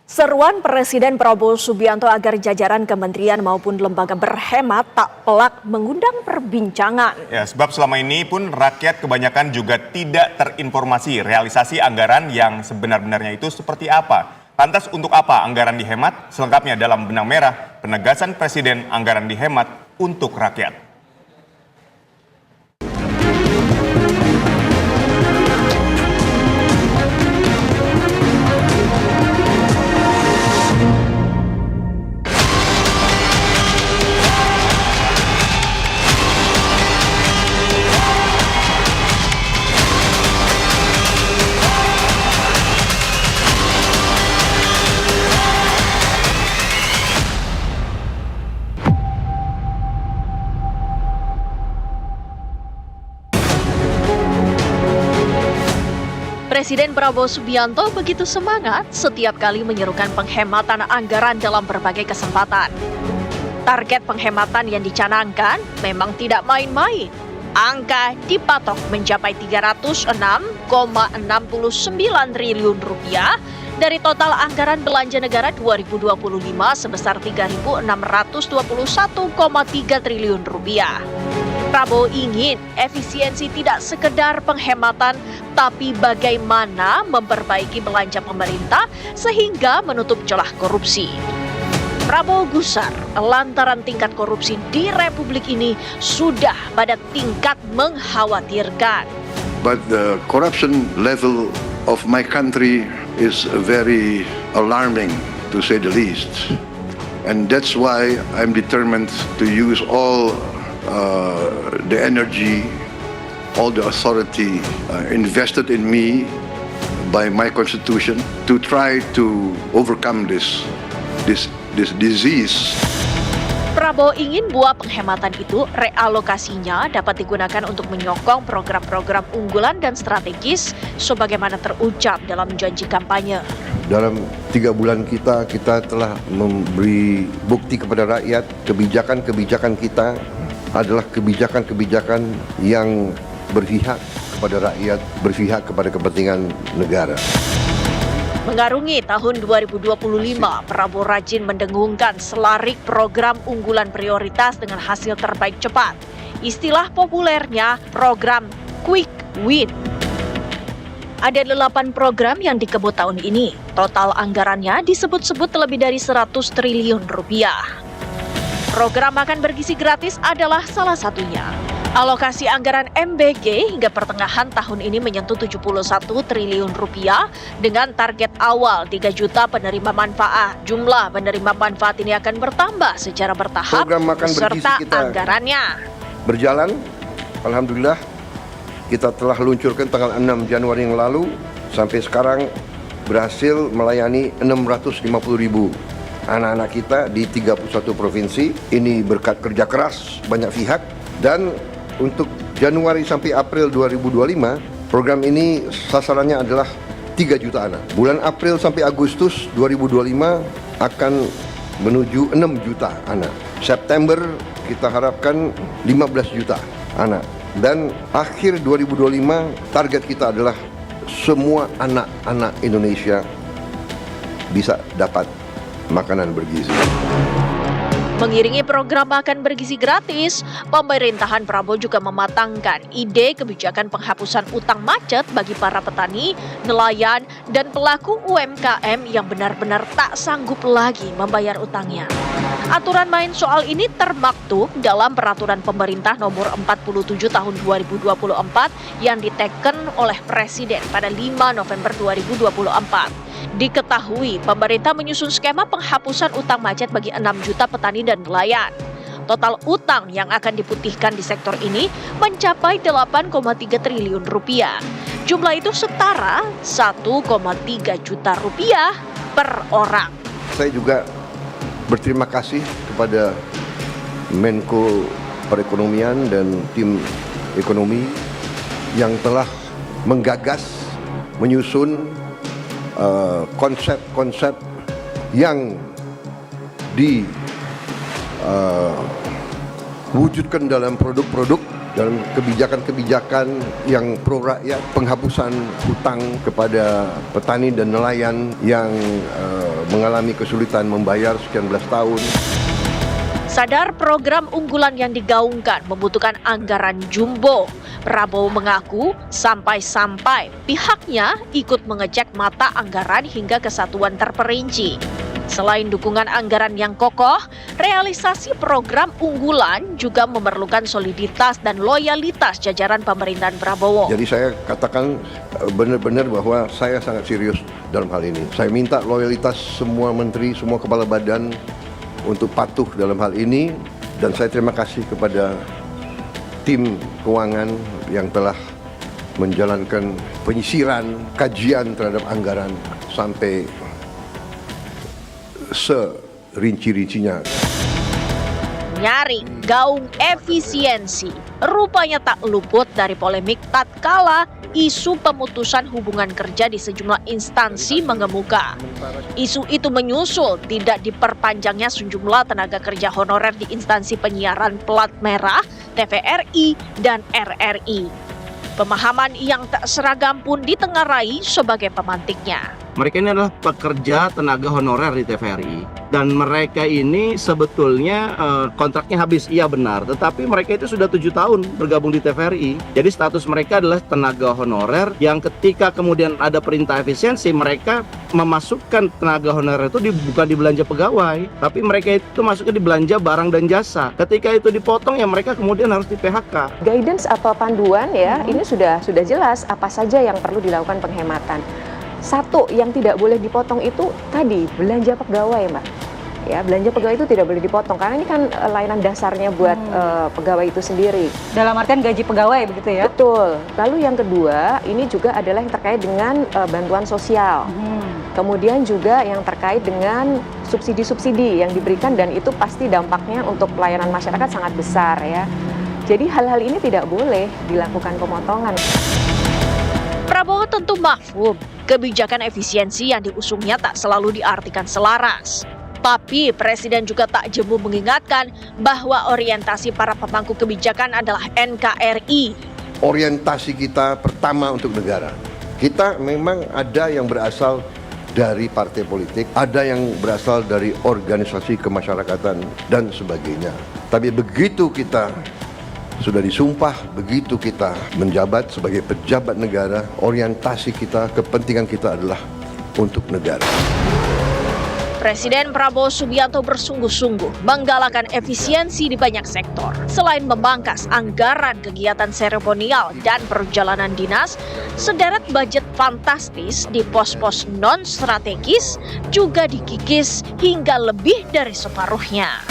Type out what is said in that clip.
Seruan Presiden Prabowo Subianto agar jajaran kementerian maupun lembaga berhemat tak pelak mengundang perbincangan. Ya, sebab selama ini pun rakyat kebanyakan juga tidak terinformasi realisasi anggaran yang sebenar-benarnya itu seperti apa. Lantas untuk apa anggaran dihemat? Selengkapnya dalam Benang Merah, penegasan Presiden anggaran dihemat untuk rakyat. Presiden Prabowo Subianto begitu semangat setiap kali menyerukan penghematan anggaran dalam berbagai kesempatan. Target penghematan yang dicanangkan memang tidak main-main. Angka dipatok mencapai 306,69 triliun rupiah dari total anggaran belanja negara 2025 sebesar 3.621,3 triliun rupiah. Prabowo ingin efisiensi tidak sekedar penghematan, tapi bagaimana memperbaiki belanja pemerintah sehingga menutup celah korupsi. Prabowo gusar lantaran tingkat korupsi di Republik ini sudah pada tingkat mengkhawatirkan. But the corruption level of my country is very alarming, to say the least. And that's why I'm determined to use all the energy, all the authority invested in me by my constitution to try to overcome this disease. Prabowo ingin bahwa penghematan itu realokasinya dapat digunakan untuk menyokong program-program unggulan dan strategis sebagaimana terucap dalam janji kampanye. Dalam 3 bulan kita telah memberi bukti kepada rakyat kebijakan-kebijakan kita adalah kebijakan-kebijakan yang berpihak kepada rakyat, berpihak kepada kepentingan negara. Mengarungi tahun 2025, Prabowo rajin mendengungkan selarik program unggulan prioritas dengan hasil terbaik cepat. Istilah populernya program Quick Win. Ada 8 program yang dikebut tahun ini. Total anggarannya disebut-sebut lebih dari 100 triliun rupiah. Program makan bergizi gratis adalah salah satunya. Alokasi anggaran MBG hingga pertengahan tahun ini menyentuh 71 triliun rupiah dengan target awal 3 juta penerima manfaat. Jumlah penerima manfaat ini akan bertambah secara bertahap beserta anggarannya. Berjalan, alhamdulillah kita telah luncurkan tanggal 6 Januari yang lalu sampai sekarang berhasil melayani 650.000 anak-anak kita di 31 provinsi. Ini berkat kerja keras banyak pihak. Dan untuk Januari sampai April 2025, program ini sasarannya adalah 3 juta anak. Bulan April sampai Agustus 2025 akan menuju 6 juta anak. September kita harapkan 15 juta anak. Dan akhir 2025 target kita adalah semua anak-anak Indonesia bisa dapat makanan bergizi. Mengiringi program makan bergizi gratis, pemerintahan Prabowo juga mematangkan ide kebijakan penghapusan utang macet bagi para petani, nelayan, dan pelaku UMKM yang benar-benar tak sanggup lagi membayar utangnya. Aturan main soal ini termaktub dalam Peraturan Pemerintah Nomor 47 Tahun 2024 yang diteken oleh Presiden pada 5 November 2024. Diketahui pemerintah menyusun skema penghapusan utang macet bagi 6 juta petani dan nelayan. Total utang yang akan diputihkan di sektor ini mencapai 8,3 triliun rupiah. Jumlah itu setara 1,3 juta rupiah per orang. Saya juga berterima kasih kepada Menko Perekonomian dan tim ekonomi yang telah menggagas, menyusun konsep-konsep yang diwujudkan dalam produk-produk, dalam kebijakan-kebijakan yang pro rakyat, penghapusan hutang kepada petani dan nelayan yang mengalami kesulitan membayar sekian belas tahun. Sadar program unggulan yang digaungkan membutuhkan anggaran jumbo, Prabowo mengaku sampai-sampai pihaknya ikut mengecek mata anggaran hingga kesatuan terperinci. Selain dukungan anggaran yang kokoh, realisasi program unggulan juga memerlukan soliditas dan loyalitas jajaran pemerintahan Prabowo. Jadi saya katakan benar-benar bahwa saya sangat serius dalam hal ini. Saya minta loyalitas semua menteri, semua kepala badan untuk patuh dalam hal ini, dan saya terima kasih kepada tim keuangan yang telah menjalankan penyisiran, kajian terhadap anggaran sampai serinci-rincinya. Nyaring gaung efisiensi rupanya tak luput dari polemik tatkala isu pemutusan hubungan kerja di sejumlah instansi mengemuka. Isu itu menyusul tidak diperpanjangnya sejumlah tenaga kerja honorer di instansi penyiaran plat merah, TVRI, dan RRI. Pemahaman yang tak seragam pun ditengarai sebagai pemantiknya. Mereka ini adalah pekerja tenaga honorer di TVRI, dan mereka ini sebetulnya kontraknya habis, iya benar, tetapi mereka itu sudah 7 tahun bergabung di TVRI. Jadi status mereka adalah tenaga honorer yang ketika kemudian ada perintah efisiensi, mereka memasukkan tenaga honorer itu bukan di belanja pegawai, tapi mereka itu masuknya di belanja barang dan jasa. Ketika itu dipotong, ya mereka kemudian harus di PHK. Guidance atau panduan ya, ini sudah jelas apa saja yang perlu dilakukan penghematan. Satu yang tidak boleh dipotong itu tadi belanja pegawai, Mbak. Ya, belanja pegawai itu tidak boleh dipotong karena ini kan layanan dasarnya buat pegawai itu sendiri. Dalam artian gaji pegawai begitu ya? Betul. Lalu yang kedua, ini juga adalah yang terkait dengan bantuan sosial. Kemudian juga yang terkait dengan subsidi-subsidi yang diberikan, dan itu pasti dampaknya untuk pelayanan masyarakat sangat besar ya. Jadi hal-hal ini tidak boleh dilakukan pemotongan. Prabowo tentu mahfum, kebijakan efisiensi yang diusungnya tak selalu diartikan selaras. Tapi Presiden juga tak jemu mengingatkan bahwa orientasi para pemangku kebijakan adalah NKRI. Orientasi kita pertama untuk negara. Kita memang ada yang berasal dari partai politik, ada yang berasal dari organisasi kemasyarakatan dan sebagainya. Tapi begitu kita sudah disumpah, begitu kita menjabat sebagai pejabat negara, orientasi kita, kepentingan kita adalah untuk negara. Presiden Prabowo Subianto bersungguh-sungguh menggalakkan efisiensi di banyak sektor. Selain memangkas anggaran kegiatan seremonial dan perjalanan dinas, sederet budget fantastis di pos-pos non-strategis juga dikikis hingga lebih dari separuhnya.